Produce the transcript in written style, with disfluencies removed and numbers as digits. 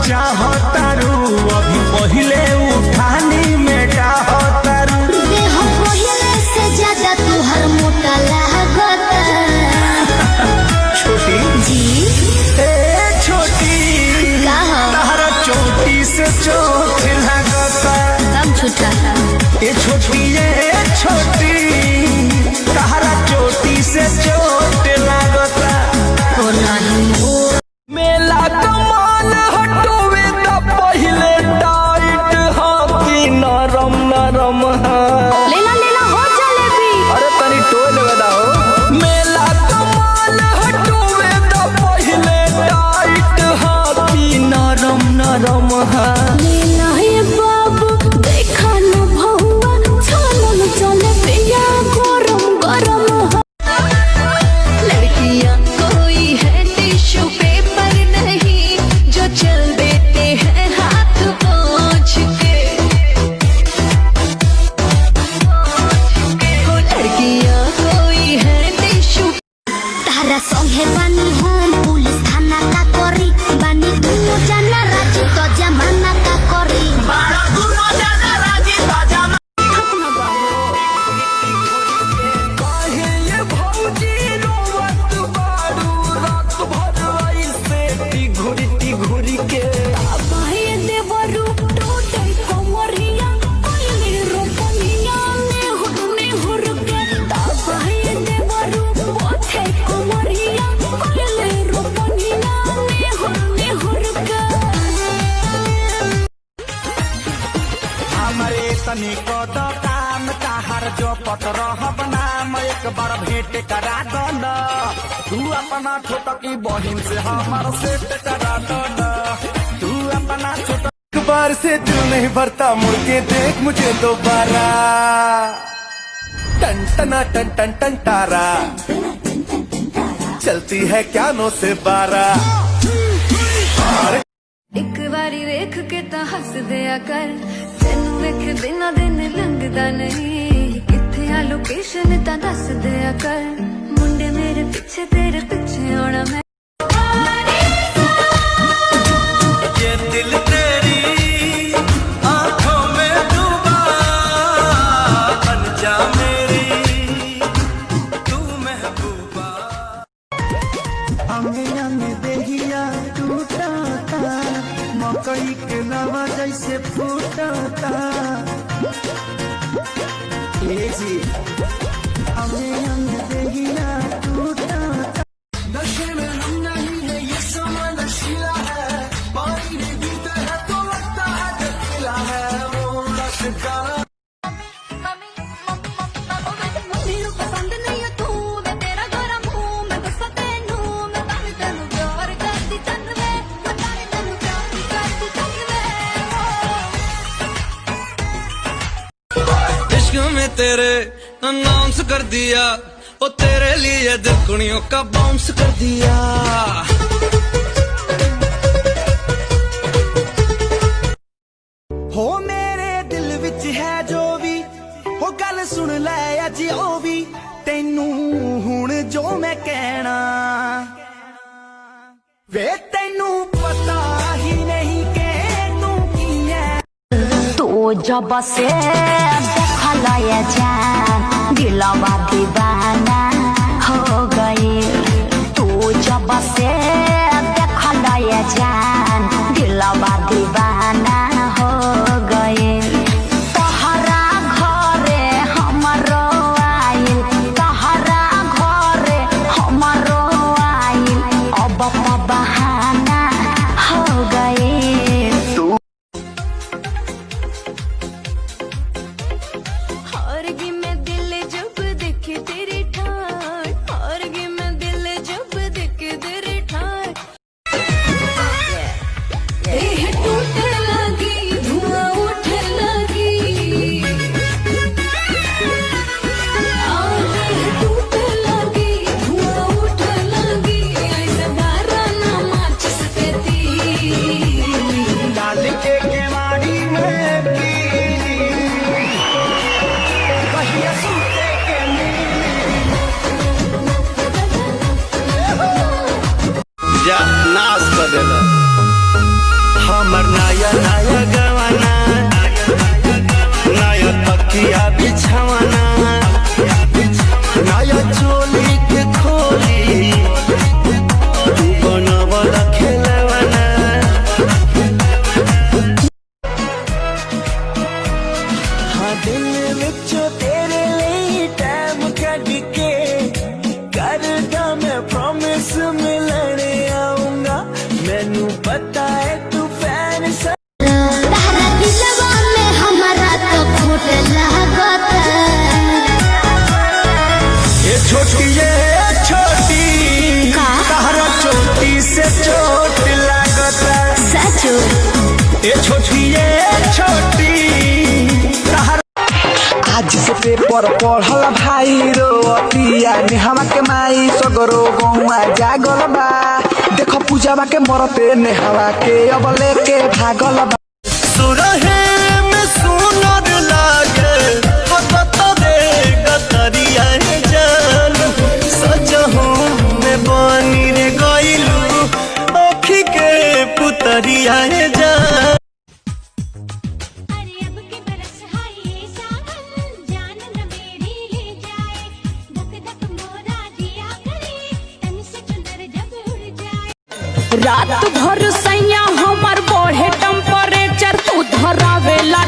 चाहतारू अभी पहिले उठानी में डाहतारू देह पहिले से ज्यादा तुहर मोटा लागता छोटी जी ए छोटी तहरा चोटी से चोट लगता कम छुटा ए छोटी तहरा चोटी से चोट लगता हो नहीं मेला कमाल हटोवे त पहिले टाइट हाथी नरम नरम लेला हो जलेबी अरे तनी टोल बताओ मेला कमाल हटोवे त पहिले टाइट हाथी नरम नरम लेला हे बाबू देखा न भौवा छानल चले पिया गरम गरम लड़कियां कोई है टिश्यू पेपर नहीं जो चल देते हैं हाथ पोंछ के हो लड़कियां कोई है टिश्यू तारा संगे बानी हम पुलिस थाना का करी बानी दुनो जाना राजी तो जमाना का करी बारा दुनो जाना राजी तो जमाना काहे ये भौजी रोवत बारू रात भर वैसे घुरी के बाहे देवरू टूटे कमरिया कोइले रोपनिया ने हुरके बाहे देवरू पोथे कमरिया कोइले रोपनिया ने हुरके हमारे तनी को तो काम ताहर जो पत रहब नाम एक बार भेंट करा दो न तू अपना छोटा की बहिन से हमार सेट करा दो न तू अपना छोटा एक बार से दिल नहीं भरता मुड़ के देख मुझे दोबारा टन टना टन टन टन तारा चलती है क्या नो से 12 एक बारी वेख के ता हस दिया कर तेनू वेख बिना दिन लंघदा नहीं किथे आ लोकेशन ता दस दिया कर मुंडे मेरे पीछे तेरे पीछे आना मैं ये दिल तेरी आंखों में डूबा बन जा मेरी तू महबूबा अंग अंग देहिया टूटा था मकई के नवा जैसे फूटा था ये जी अंग अंग देहिया टूटा था नशे में हम नहीं है ये समा नशीला है पानी नहीं पीते हैं तो लगता है टकीला है वो नशा मम्मी नु पसंद नहीं है तू मैं तेरा गरम हूँ मैं गुस्सा तेनू मैं ताने तेनू प्यार करती चंद वे मैं ताने तेनू प्यार करती चंद वे इश्क में तेरे अनाउंस कर दिया ओ तेरे लिए दुनियों का बाउंस कर दिया हो मेरे दिल विच है जो भी हो गल सुन ले अज ओ भी तेनू हुण जो मैं कहना वे तेनू पता ही नहीं कि तू की है तू जब से देखला ये जान दिलवा दीवाना हो गई तू जब से देखला ये जान दिलवा दीवाना हो गई तहरा घरे हमरो आइल तहरा घरे हमरो आइल अब बहाना हो गई हारगी मैं दिल जब देखे तेरी ठान हारगी मैं दिल जब देखे तेरी ठान बताए तू फैन से तारा दिलवा में हमारा तो फूट लागत ये छोटी तारा चोटी से चोट लागत सचो ये छोटी आज से पेपर पढ़ल भाई रोतिया नेहवा के माई सगरो गौआ जागल बा देखो पूजावा के मरते नेहवा के अब लेके भागल बा सुरहे में सुनर लागे हकत रे गतरिया जान सजहू में बनी रे गइलू आँखी के पुतरिया जान रात भर सैया हमर बढ़े टेम्परेचर तू धरावेला